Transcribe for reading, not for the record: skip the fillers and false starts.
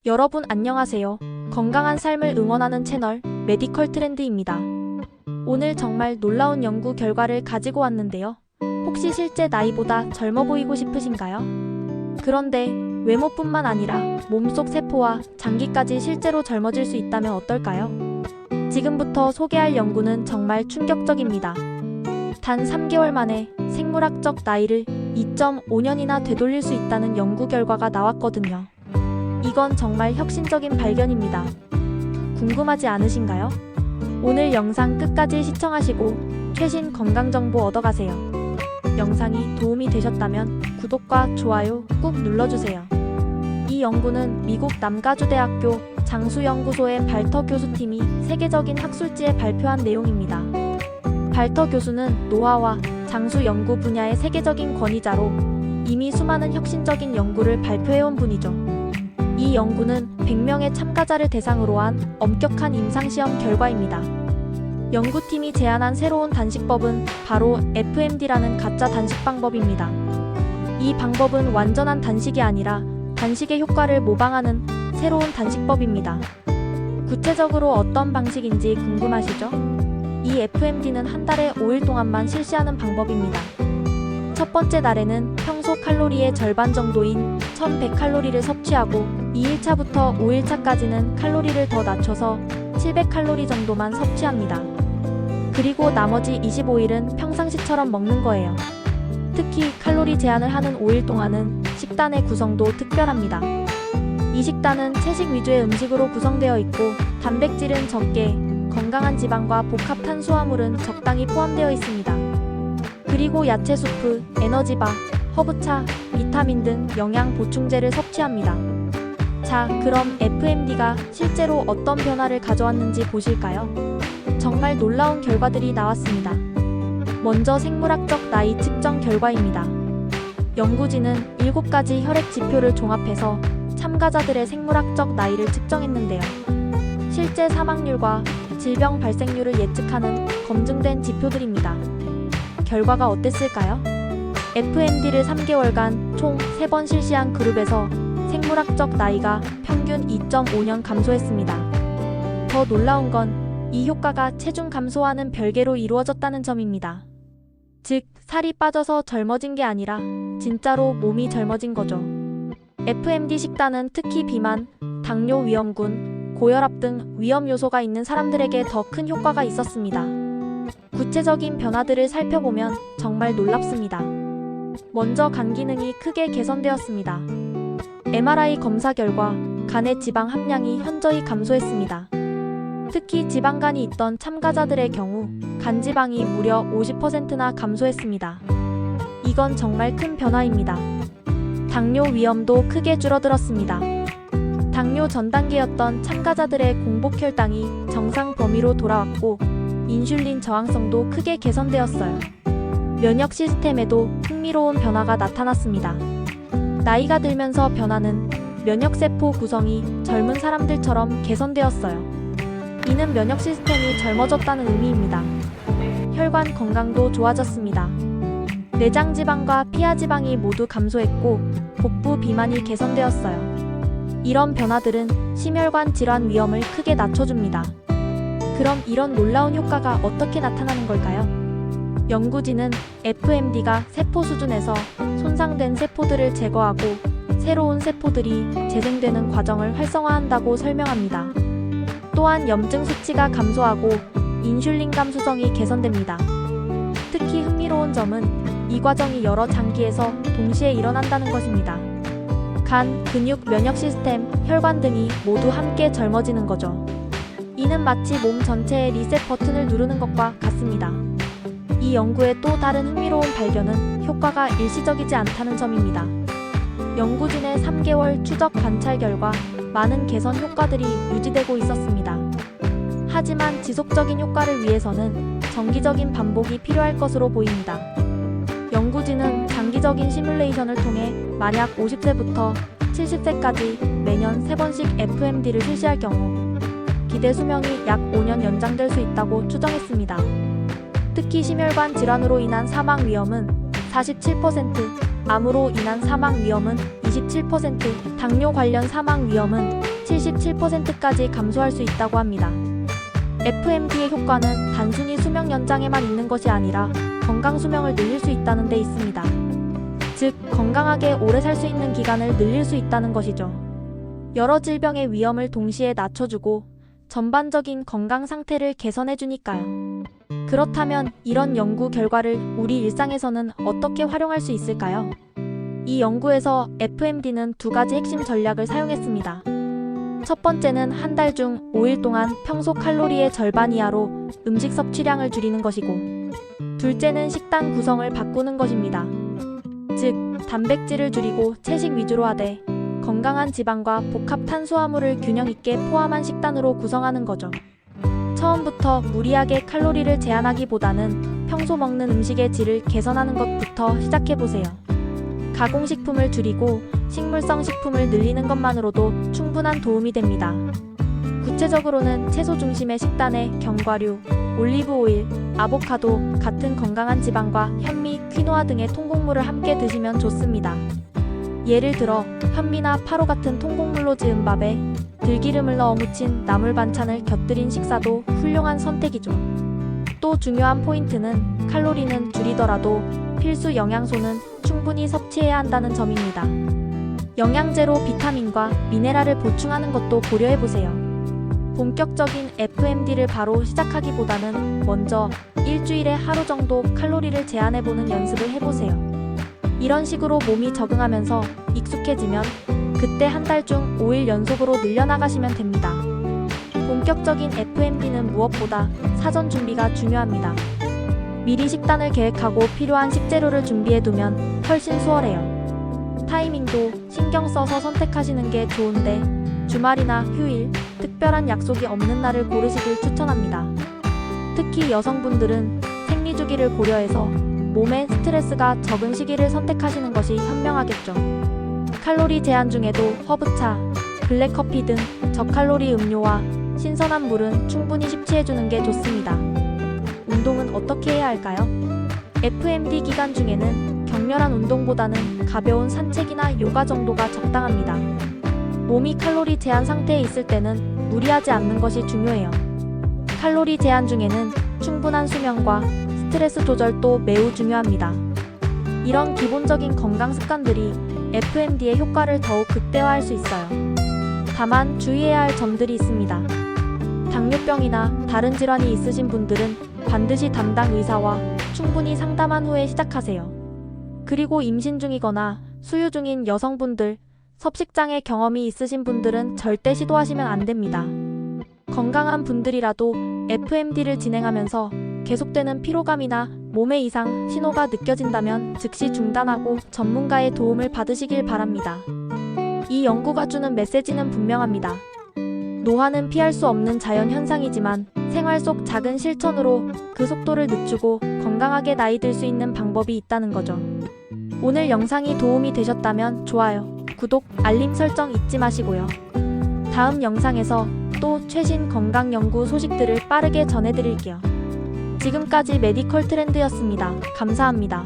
여러분 안녕하세요. 건강한 삶을 응원하는 채널 메디컬 트렌드입니다. 오늘 정말 놀라운 연구 결과를 가지고 왔는데요. 혹시 실제 나이보다 젊어 보이고 싶으신가요? 그런데 외모뿐만 아니라 몸속 세포와 장기까지 실제로 젊어질 수 있다면 어떨까요? 지금부터 소개할 연구는 정말 충격적입니다. 단 3개월 만에 생물학적 나이를 2.5년이나 되돌릴 수 있다는 연구 결과가 나왔거든요. 이건 정말 혁신적인 발견입니다. 궁금하지 않으신가요? 오늘 영상 끝까지 시청하시고 최신 건강정보 얻어가세요. 영상이 도움이 되셨다면 구독과 좋아요 꾹 눌러주세요. 이 연구는 미국 남가주대학교 장수연구소의 발터 교수팀이 세계적인 학술지에 발표한 내용입니다. 발터 교수는 노화와 장수 연구 분야의 세계적인 권위자로 이미 수많은 혁신적인 연구를 발표해온 분이죠. 이 연구는 100명의 참가자를 대상으로 한 엄격한 임상시험 결과입니다. 연구팀이 제안한 새로운 단식법은 바로 FMD라는 가짜 단식 방법입니다. 이 방법은 완전한 단식이 아니라 단식의 효과를 모방하는 새로운 단식법입니다. 구체적으로 어떤 방식인지 궁금하시죠? 이 FMD는 한 달에 5일 동안만 실시하는 방법입니다. 첫 번째 날에는 평소 칼로리의 절반 정도인 1100칼로리를 섭취하고 2일차부터 5일차까지는 칼로리를 더 낮춰서 700칼로리 정도만 섭취합니다. 그리고 나머지 25일은 평상시처럼 먹는 거예요. 특히 칼로리 제한을 하는 5일 동안은 식단의 구성도 특별합니다. 이 식단은 채식 위주의 음식으로 구성되어 있고 단백질은 적게, 건강한 지방과 복합 탄수화물은 적당히 포함되어 있습니다. 그리고 야채 수프, 에너지바, 허브차, 비타민 등 영양 보충제를 섭취합니다. 자, 그럼 FMD가 실제로 어떤 변화를 가져왔는지 보실까요? 정말 놀라운 결과들이 나왔습니다. 먼저 생물학적 나이 측정 결과입니다. 연구진은 7가지 혈액 지표를 종합해서 참가자들의 생물학적 나이를 측정했는데요. 실제 사망률과 질병 발생률을 예측하는 검증된 지표들입니다. 결과가 어땠을까요? FMD를 3개월간 총 3번 실시한 그룹에서 생물학적 나이가 평균 2.5년 감소했습니다. 더 놀라운 건 이 효과가 체중 감소와는 별개로 이루어졌다는 점입니다. 즉, 살이 빠져서 젊어진 게 아니라 진짜로 몸이 젊어진 거죠. FMD 식단은 특히 비만, 당뇨 위험군, 고혈압 등 위험 요소가 있는 사람들에게 더 큰 효과가 있었습니다. 구체적인 변화들을 살펴보면 정말 놀랍습니다. 먼저 간 기능이 크게 개선되었습니다. MRI 검사 결과 간의 지방 함량이 현저히 감소했습니다. 특히 지방간이 있던 참가자들의 경우 간 지방이 무려 50%나 감소했습니다. 이건 정말 큰 변화입니다. 당뇨 위험도 크게 줄어들었습니다. 당뇨 전 단계였던 참가자들의 공복 혈당이 정상 범위로 돌아왔고 인슐린 저항성도 크게 개선되었어요. 면역 시스템에도 흥미로운 변화가 나타났습니다. 나이가 들면서 변하는 면역세포 구성이 젊은 사람들처럼 개선되었어요. 이는 면역 시스템이 젊어졌다는 의미입니다. 혈관 건강도 좋아졌습니다. 내장 지방과 피하 지방이 모두 감소했고 복부 비만이 개선되었어요. 이런 변화들은 심혈관 질환 위험을 크게 낮춰줍니다. 그럼 이런 놀라운 효과가 어떻게 나타나는 걸까요? 연구진은 FMD가 세포 수준에서 손상된 세포들을 제거하고 새로운 세포들이 재생되는 과정을 활성화한다고 설명합니다. 또한 염증 수치가 감소하고 인슐린 감수성이 개선됩니다. 특히 흥미로운 점은 이 과정이 여러 장기에서 동시에 일어난다는 것입니다. 간, 근육, 면역 시스템, 혈관 등이 모두 함께 젊어지는 거죠. 이는 마치 몸 전체의 리셋 버튼을 누르는 것과 같습니다. 이 연구의 또 다른 흥미로운 발견은 효과가 일시적이지 않다는 점입니다. 연구진의 3개월 추적 관찰 결과 많은 개선 효과들이 유지되고 있었습니다. 하지만 지속적인 효과를 위해서는 정기적인 반복이 필요할 것으로 보입니다. 연구진은 장기적인 시뮬레이션을 통해 만약 50세부터 70세까지 매년 3번씩 FMD를 실시할 경우 기대 수명이 약 5년 연장될 수 있다고 추정했습니다. 특히 심혈관 질환으로 인한 사망 위험은 47%, 암으로 인한 사망 위험은 27%, 당뇨 관련 사망 위험은 77%까지 감소할 수 있다고 합니다. FMD의 효과는 단순히 수명 연장에만 있는 것이 아니라 건강 수명을 늘릴 수 있다는 데 있습니다. 즉, 건강하게 오래 살 수 있는 기간을 늘릴 수 있다는 것이죠. 여러 질병의 위험을 동시에 낮춰주고 전반적인 건강 상태를 개선해주니까요. 그렇다면 이런 연구 결과를 우리 일상에서는 어떻게 활용할 수 있을까요? 이 연구에서 FMD는 두 가지 핵심 전략을 사용했습니다. 첫 번째는 한 달 중 5일 동안 평소 칼로리의 절반 이하로 음식 섭취량을 줄이는 것이고, 둘째는 식단 구성을 바꾸는 것입니다. 즉, 단백질을 줄이고 채식 위주로 하되 건강한 지방과 복합 탄수화물을 균형 있게 포함한 식단으로 구성하는 거죠. 처음부터 무리하게 칼로리를 제한하기보다는 평소 먹는 음식의 질을 개선하는 것부터 시작해보세요. 가공식품을 줄이고 식물성 식품을 늘리는 것만으로도 충분한 도움이 됩니다. 구체적으로는 채소 중심의 식단에 견과류, 올리브 오일, 아보카도 같은 건강한 지방과 현미, 퀴노아 등의 통곡물을 함께 드시면 좋습니다. 예를 들어 현미나 파로 같은 통곡물로 지은 밥에 들기름을 넣어 무친 나물 반찬을 곁들인 식사도 훌륭한 선택이죠. 또 중요한 포인트는 칼로리는 줄이더라도 필수 영양소는 충분히 섭취해야 한다는 점입니다. 영양제로 비타민과 미네랄을 보충하는 것도 고려해보세요. 본격적인 FMD를 바로 시작하기보다는 먼저 일주일에 하루 정도 칼로리를 제한해보는 연습을 해보세요. 이런 식으로 몸이 적응하면서 익숙해지면 그때 한 달 중 5일 연속으로 늘려나가시면 됩니다. 본격적인 FMD는 무엇보다 사전 준비가 중요합니다. 미리 식단을 계획하고 필요한 식재료를 준비해두면 훨씬 수월해요. 타이밍도 신경 써서 선택하시는 게 좋은데 주말이나 휴일, 특별한 약속이 없는 날을 고르시길 추천합니다. 특히 여성분들은 생리주기를 고려해서 몸에 스트레스가 적은 시기를 선택하시는 것이 현명하겠죠. 칼로리 제한 중에도 허브차, 블랙커피 등 저칼로리 음료와 신선한 물은 충분히 섭취해주는 게 좋습니다. 운동은 어떻게 해야 할까요? FMD 기간 중에는 격렬한 운동보다는 가벼운 산책이나 요가 정도가 적당합니다. 몸이 칼로리 제한 상태에 있을 때는 무리하지 않는 것이 중요해요. 칼로리 제한 중에는 충분한 수면과 스트레스 조절도 매우 중요합니다. 이런 기본적인 건강 습관들이 FMD의 효과를 더욱 극대화할 수 있어요. 다만 주의해야 할 점들이 있습니다. 당뇨병이나 다른 질환이 있으신 분들은 반드시 담당 의사와 충분히 상담한 후에 시작하세요. 그리고 임신 중이거나 수유 중인 여성분들, 섭식장애 경험이 있으신 분들은 절대 시도하시면 안 됩니다. 건강한 분들이라도 FMD를 진행하면서 계속되는 피로감이나 몸의 이상 신호가 느껴진다면 즉시 중단하고 전문가의 도움을 받으시길 바랍니다. 이 연구가 주는 메시지는 분명합니다. 노화는 피할 수 없는 자연 현상이지만 생활 속 작은 실천으로 그 속도를 늦추고 건강하게 나이 들 수 있는 방법이 있다는 거죠. 오늘 영상이 도움이 되셨다면 좋아요, 구독, 알림 설정 잊지 마시고요. 다음 영상에서 또 최신 건강 연구 소식들을 빠르게 전해드릴게요. 지금까지 메디컬 트렌드였습니다. 감사합니다.